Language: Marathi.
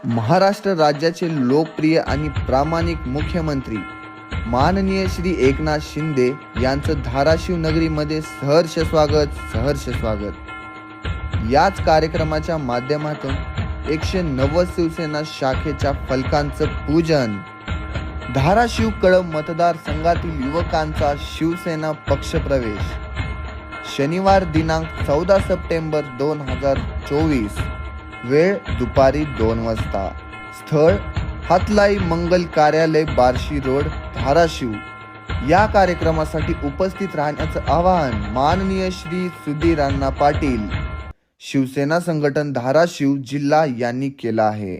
महाराष्ट्र राज्याचे लोकप्रिय आणि प्रामाणिक मुख्यमंत्री माननीय श्री एकनाथ शिंदे यांचं धाराशिव नगरीमध्ये सहर्ष स्वागत। याच कार्यक्रमाच्या माध्यमातून 190 शिवसेना शाखेच्या फलकांचं पूजन, धाराशिव कळंब मतदारसंघातील युवकांचा शिवसेना पक्षप्रवेश, शनिवार दिनांक 14 सप्टेंबर 2024, वेळ दुपारी 2 वाजता, स्थळ हातलाई मंगल कार्यालय, बार्शी रोड, धाराशिव। या कार्यक्रमासाठी उपस्थित राहण्याचं आवाहन माननीय श्री सुधीर अण्णा पाटील, शिवसेना संघटन धाराशिव जिल्हा यांनी केलं आहे।